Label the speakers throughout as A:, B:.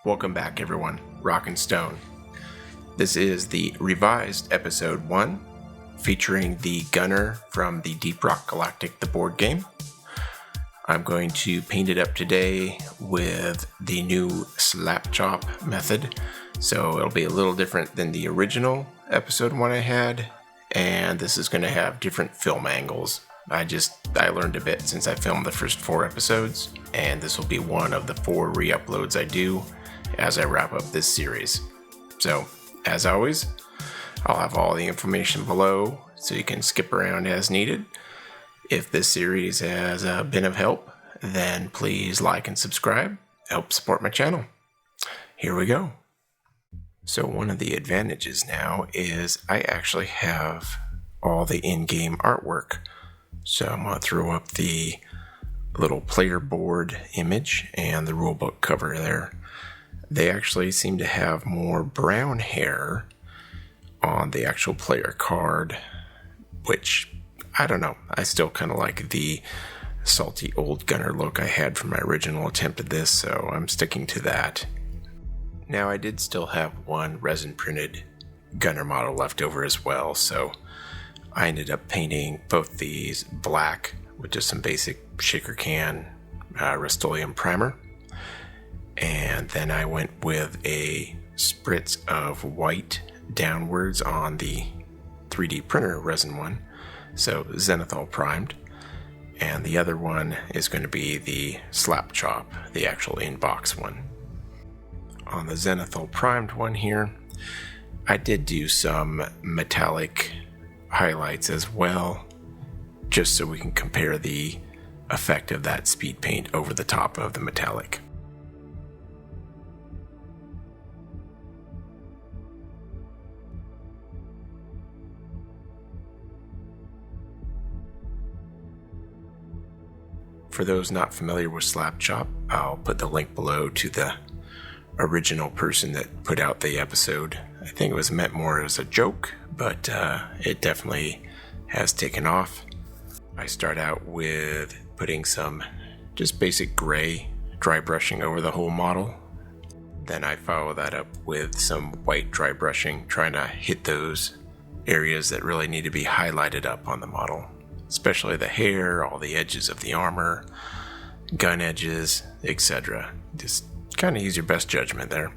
A: Welcome back, everyone. Rock and Stone. This is the revised episode 1, featuring the gunner from the Deep Rock Galactic, the board game. I'm going to paint it up today with the new Slap Chop method, so it'll be a little different than the original episode 1 I had, and this is going to have different film angles. I learned a bit since I filmed the first 4 episodes, and this will be one of the 4 re-uploads I do as I wrap up this series. So, as always, I'll have all the information below so you can skip around as needed. If this series has been of help, then please like and subscribe. Help support my channel. Here we go. So one of the advantages now is I actually have all the in-game artwork. So I'm going to throw up the little player board image and the rulebook cover there. They actually seem to have more brown hair on the actual player card, which, I don't know. I still kind of like the salty old gunner look I had from my original attempt at this, so I'm sticking to that. Now, I did still have one resin printed gunner model left over as well, so I ended up painting both these black with just some basic shaker can Rust-Oleum primer. And then I went with a spritz of white downwards on the 3D printer resin one, so Zenithal Primed. And the other one is going to be the Slap Chop, the actual in-box one. On the Zenithal Primed one here, I did do some metallic highlights as well, just so we can compare the effect of that speed paint over the top of the metallic. For those not familiar with Slap Chop, I'll put the link below to the original person that put out the episode. I think it was meant more as a joke, but it definitely has taken off. I start out with putting some just basic gray dry brushing over the whole model. Then I follow that up with some white dry brushing, trying to hit those areas that really need to be highlighted up on the model. Especially the hair, all the edges of the armor, gun edges, etc. Just kind of use your best judgment there.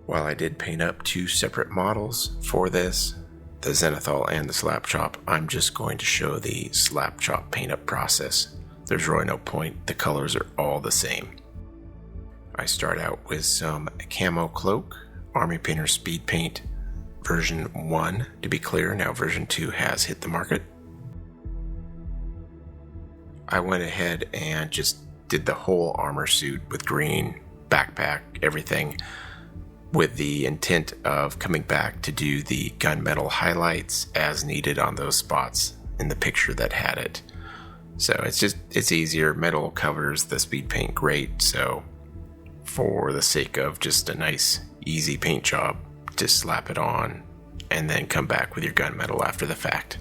A: While I did paint up 2 separate models for this, the Zenithal and the Slap Chop, I'm just going to show the Slap Chop paint up process. There's really no point, the colors are all the same. I start out with some Camo Cloak, Army Painter Speed Paint, version 1, to be clear. Now version 2 has hit the market. I went ahead and just did the whole armor suit with green, backpack, everything, with the intent of coming back to do the gunmetal highlights as needed on those spots in the picture that had it. So it's easier. Metal covers the speed paint great, so for the sake of just a nice easy paint job, just slap it on and then come back with your gunmetal after the fact.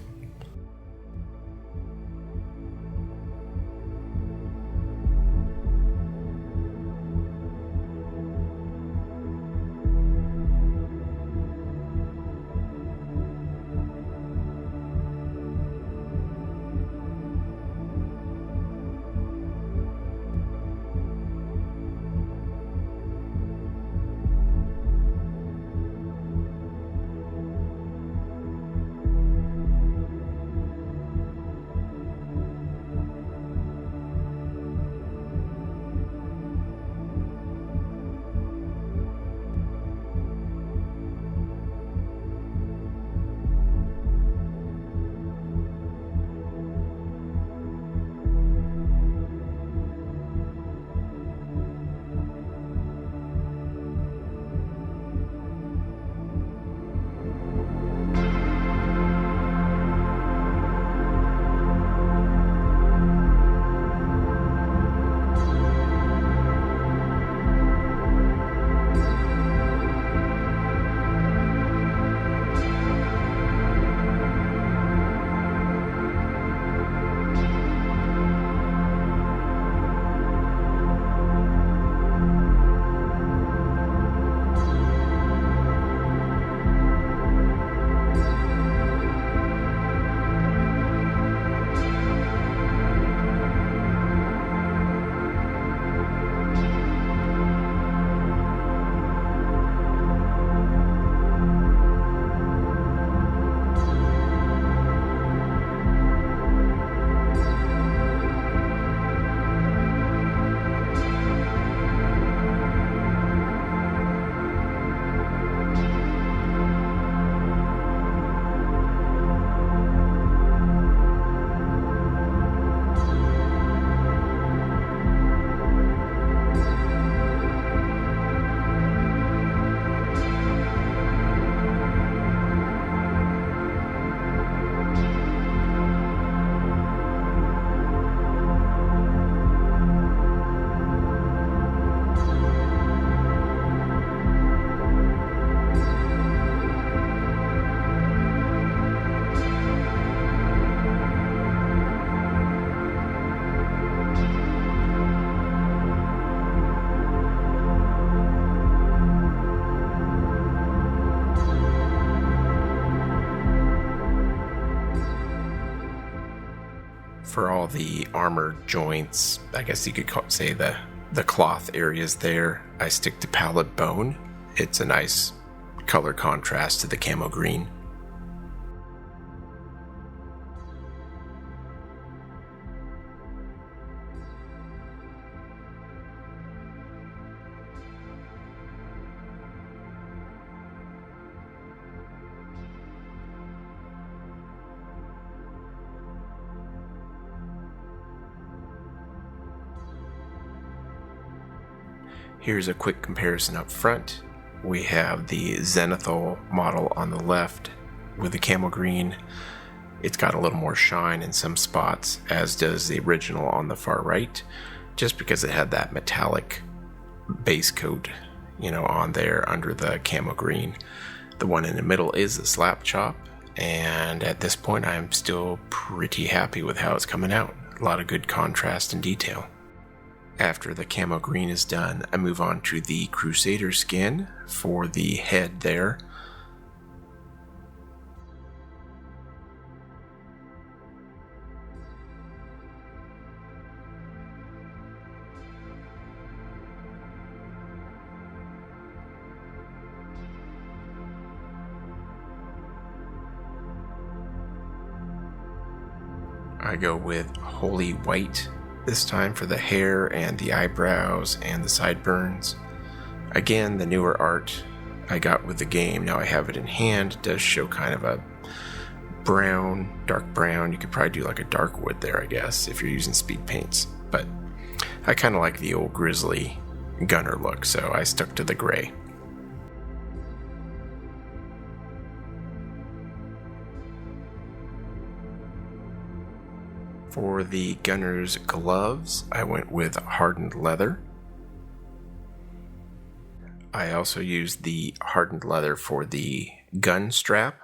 A: For all the armor joints, I guess you could say the cloth areas there, I stick to Pallid Bone. It's a nice color contrast to the camo green. Here's a quick comparison up front. We have the Zenithal model on the left with the camo green. It's got a little more shine in some spots, as does the original on the far right, just because it had that metallic base coat, on there under the camo green. The one in the middle is the Slap Chop, and at this point I'm still pretty happy with how it's coming out. A lot of good contrast and detail. After the camo green is done, I move on to the Crusader Skin for the head there. I go with Holy White this time for the hair and the eyebrows and the sideburns. Again, the newer art I got with the game, now I have it in hand, it does show kind of a brown, dark brown. You could probably do like a dark wood there, I guess, if you're using speed paints. But I kind of like the old grizzly gunner look, so I stuck to the gray. For the gunner's gloves, I went with Hardened Leather. I also used the Hardened Leather for the gun strap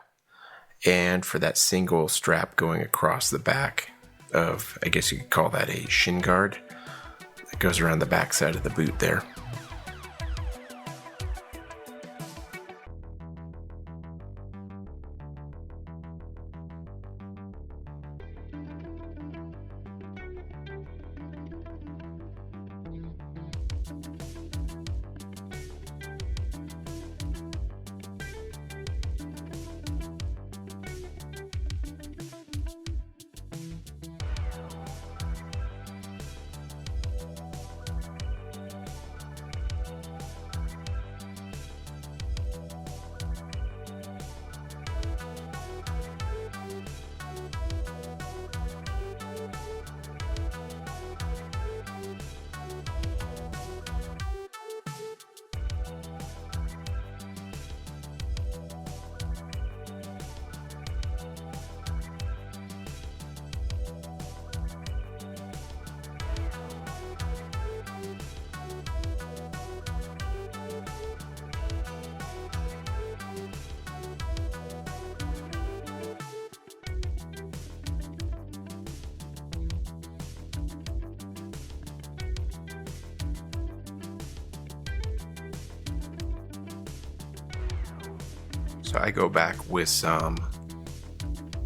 A: and for that single strap going across the back of, I guess you could call that a shin guard that goes around the back side of the boot there. So I go back with some,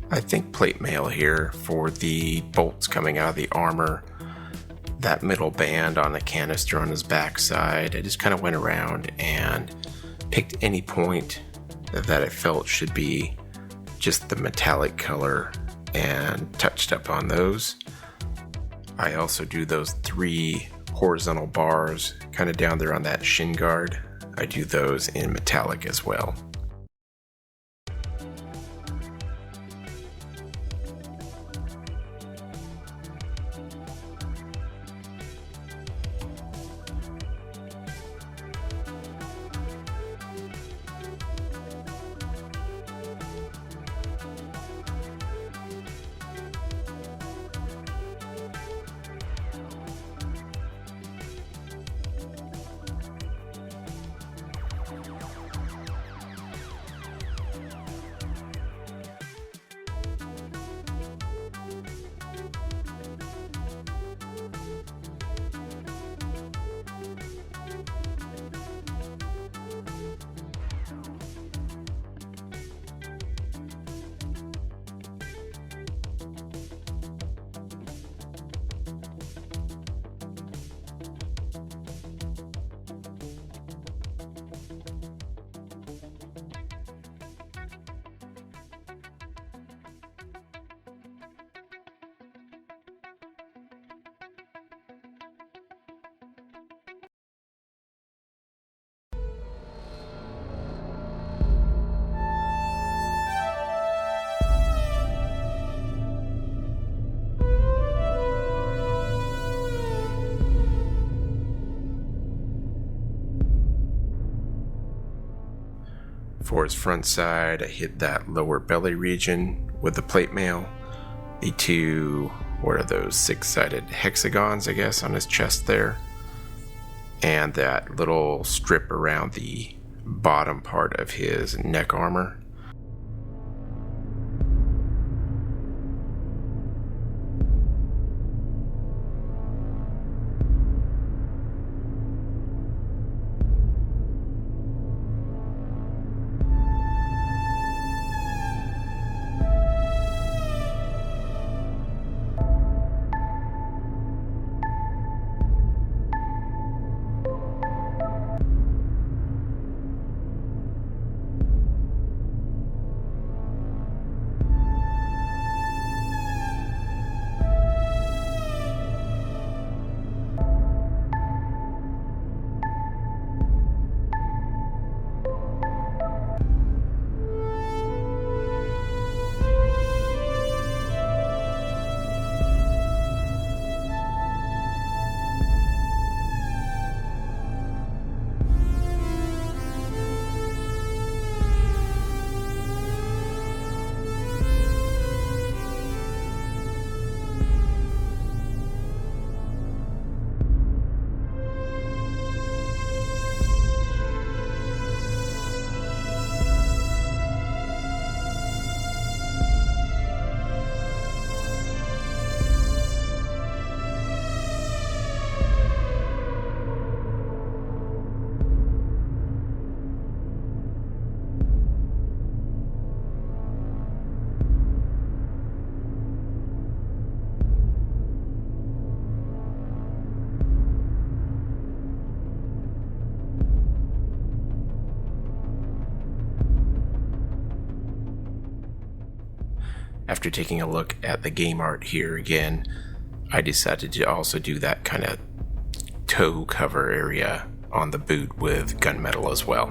A: I think, plate mail here for the bolts coming out of the armor. That middle band on the canister on his backside, I just kind of went around and picked any point that I felt should be just the metallic color and touched up on those. I also do those 3 horizontal bars kind of down there on that shin guard. I do those in metallic as well. For his front side, I hit that lower belly region with the plate mail. The two, what are those, 6-sided hexagons, I guess, on his chest there. And that little strip around the bottom part of his neck armor. After taking a look at the game art here again, I decided to also do that kind of toe cover area on the boot with gunmetal as well.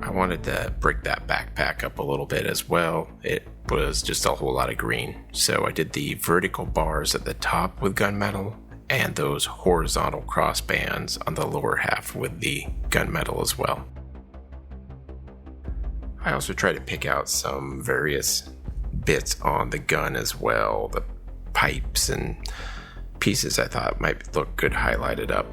A: I wanted to break that backpack up a little bit as well. It was just a whole lot of green. So I did the vertical bars at the top with gunmetal and those horizontal cross bands on the lower half with the gunmetal as well. I also tried to pick out some various bits on the gun as well, the pipes and pieces I thought might look good highlighted up.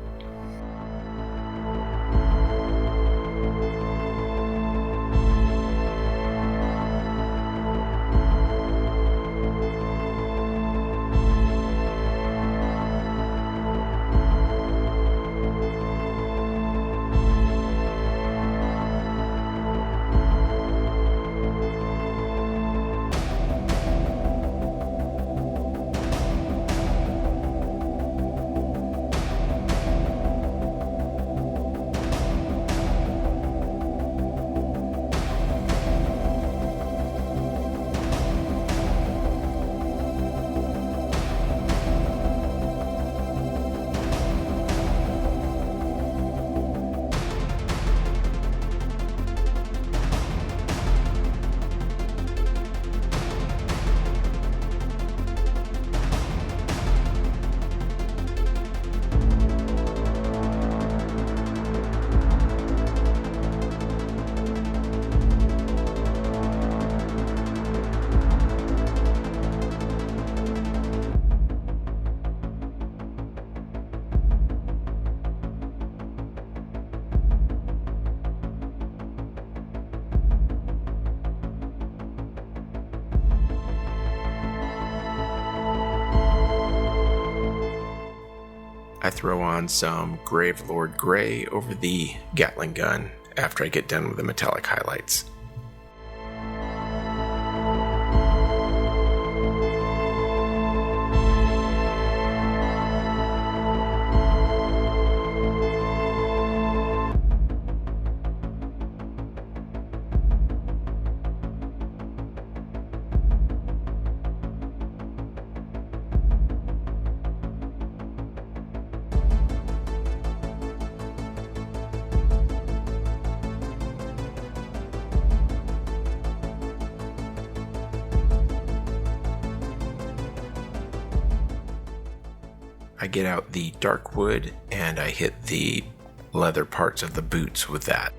A: I throw on some Gravelord Grey over the Gatling gun after I get done with the metallic highlights. I get out the dark wood and I hit the leather parts of the boots with that.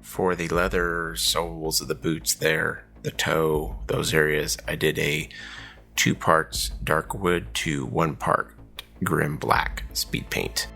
A: For the leather soles of the boots there, the toe, those areas, I did a 2 parts dark wood to 1 part grim black speed paint.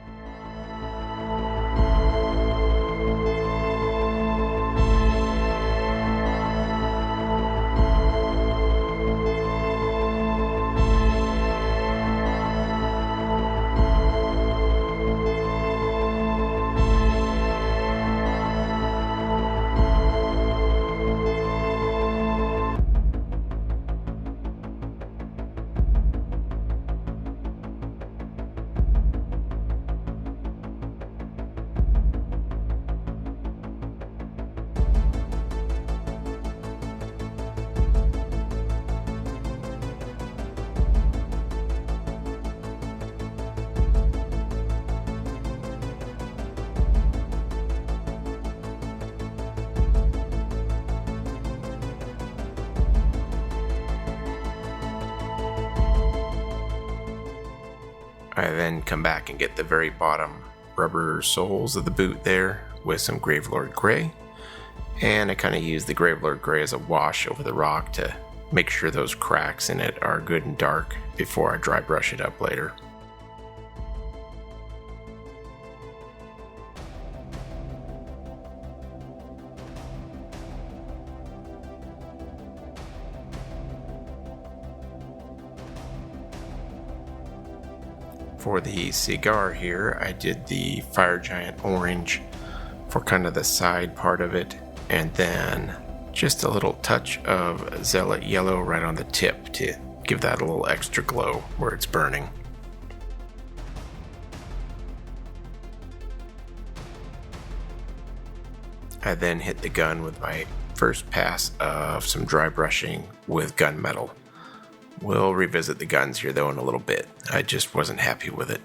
A: I then come back and get the very bottom rubber soles of the boot there with some Gravelord Grey. And I kind of use the Gravelord Grey as a wash over the rock to make sure those cracks in it are good and dark before I dry brush it up later. For the Cigar here, I did the Fire Giant orange for kind of the side part of it, and then just a little touch of Zealot yellow right on the tip to give that a little extra glow where it's burning. I then hit the gun with my first pass of some dry brushing with gunmetal. We'll revisit the guns here though in a little bit. I just wasn't happy with it.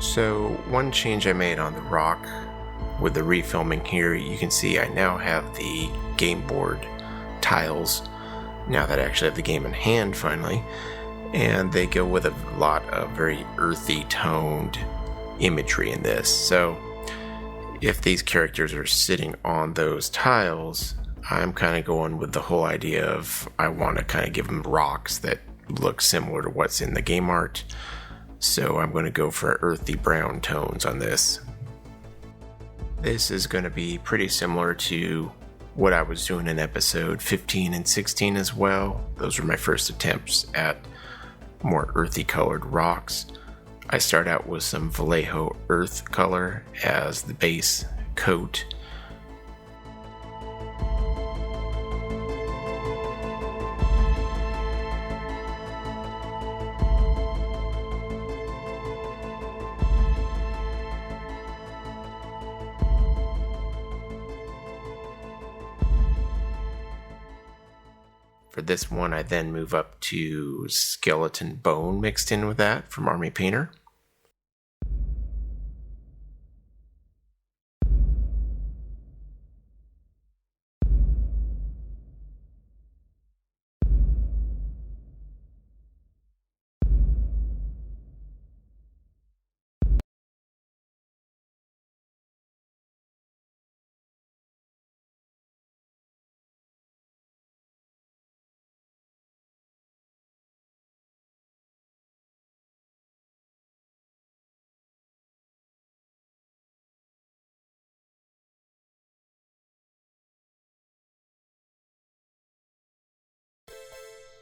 A: So one change I made on the rock with the refilming here, you can see I now have the game board tiles now that I actually have the game in hand finally, and they go with a lot of very earthy toned imagery in this. So if these characters are sitting on those tiles, I'm kind of going with the whole idea of I want to kind of give them rocks that look similar to what's in the game art. So I'm going to go for earthy brown tones on this. This is going to be pretty similar to what I was doing in episode 15 and 16 as well. Those were my first attempts at more earthy colored rocks. I start out with some Vallejo Earth color as the base coat. For this one, I then move up to Skeleton Bone mixed in with that from Army Painter.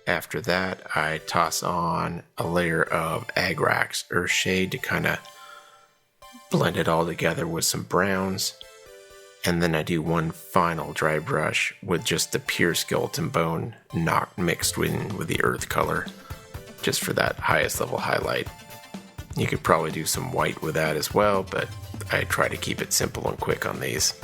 A: After that, I toss on a layer of Agrax Earthshade to kind of blend it all together with some browns. And then I do one final dry brush with just the pure skeleton bone mixed with the earth color, just for that highest level highlight. You could probably do some white with that as well, but I try to keep it simple and quick on these.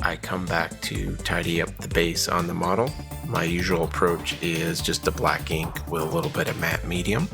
A: I come back to tidy up the base on the model. My usual approach is just a black ink with a little bit of matte medium.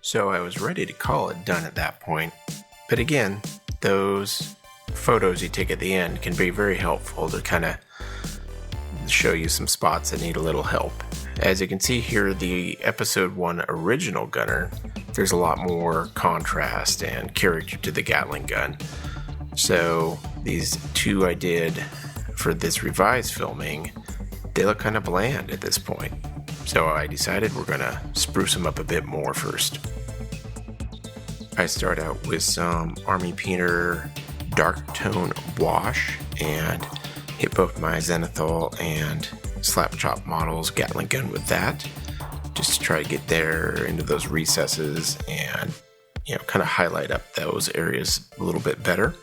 A: So I was ready to call it done at that point. But again, those photos you take at the end can be very helpful to kind of show you some spots that need a little help. As you can see here, the episode 1 original gunner, there's a lot more contrast and character to the Gatling gun. So these two I did for this revised filming, they look kind of bland at this point. So I decided we're gonna spruce them up a bit more first. I start out with some Army Painter dark tone wash and hit both my Zenithal and Slap Chop models Gatling gun with that, just to try to get there into those recesses and, kind of highlight up those areas a little bit better.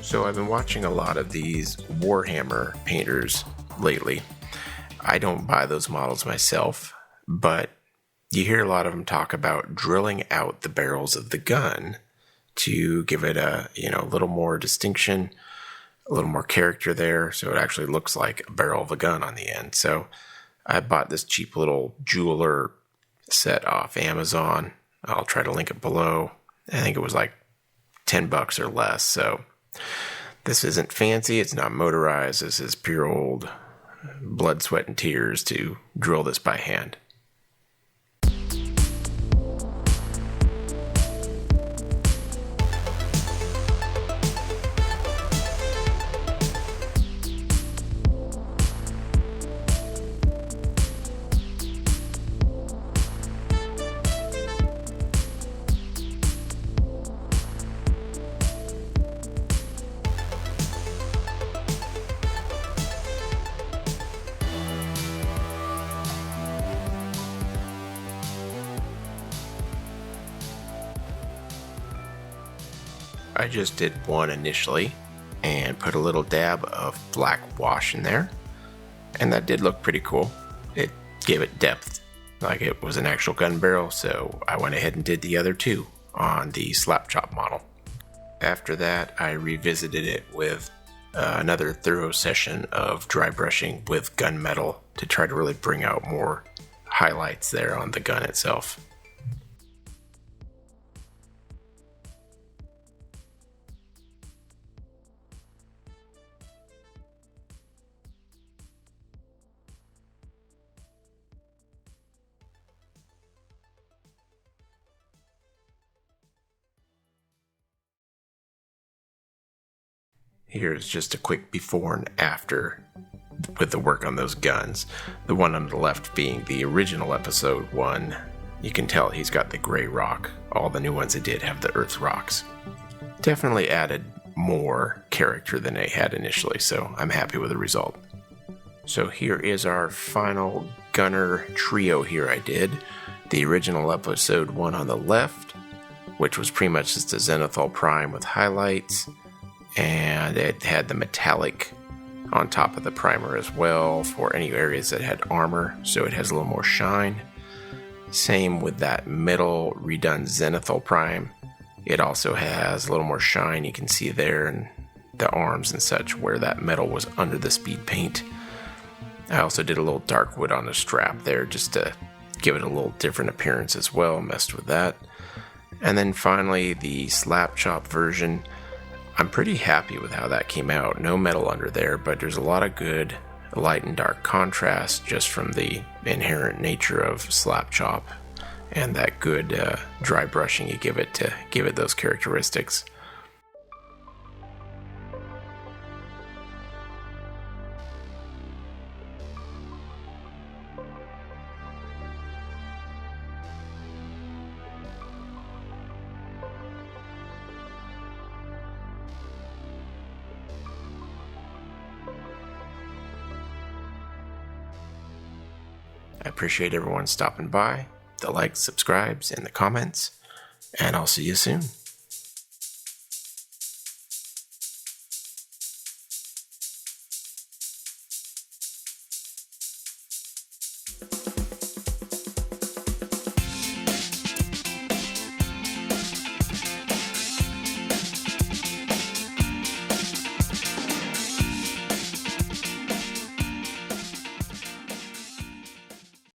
A: So I've been watching a lot of these Warhammer painters lately. I don't buy those models myself, but you hear a lot of them talk about drilling out the barrels of the gun to give it a little more distinction, a little more character there, so it actually looks like a barrel of a gun on the end. So I bought this cheap little jeweler set off Amazon. I'll try to link it below. I think it was like $10 or less. So this isn't fancy. It's not motorized. This is pure old blood, sweat, and tears to drill this by hand. I just did one initially and put a little dab of black wash in there, and that did look pretty cool. It gave it depth like it was an actual gun barrel, so I went ahead and did the other two on the Slap Chop model. After that, I revisited it with another thorough session of dry brushing with gunmetal to try to really bring out more highlights there on the gun itself. Here's just a quick before and after with the work on those guns. The one on the left being the original episode 1. You can tell he's got the gray rock. All the new ones that did have the earth rocks. Definitely added more character than they had initially, so I'm happy with the result. So here is our final gunner trio here I did. The original episode 1 on the left, which was pretty much just a Zenithal Primed with highlights, and it had the metallic on top of the primer as well for any areas that had armor, so it has a little more shine. Same with that middle redone Zenithal Prime. It also has a little more shine. You can see there in the arms and such where that metal was under the speed paint. I also did a little dark wood on the strap there just to give it a little different appearance as well. Messed with that. And then finally the Slap Chop version. I'm pretty happy with how that came out. No metal under there, but there's a lot of good light and dark contrast just from the inherent nature of Slap Chop and that good dry brushing you give it to give it those characteristics. I appreciate everyone stopping by, the likes, subscribes, and the comments, and I'll see you soon.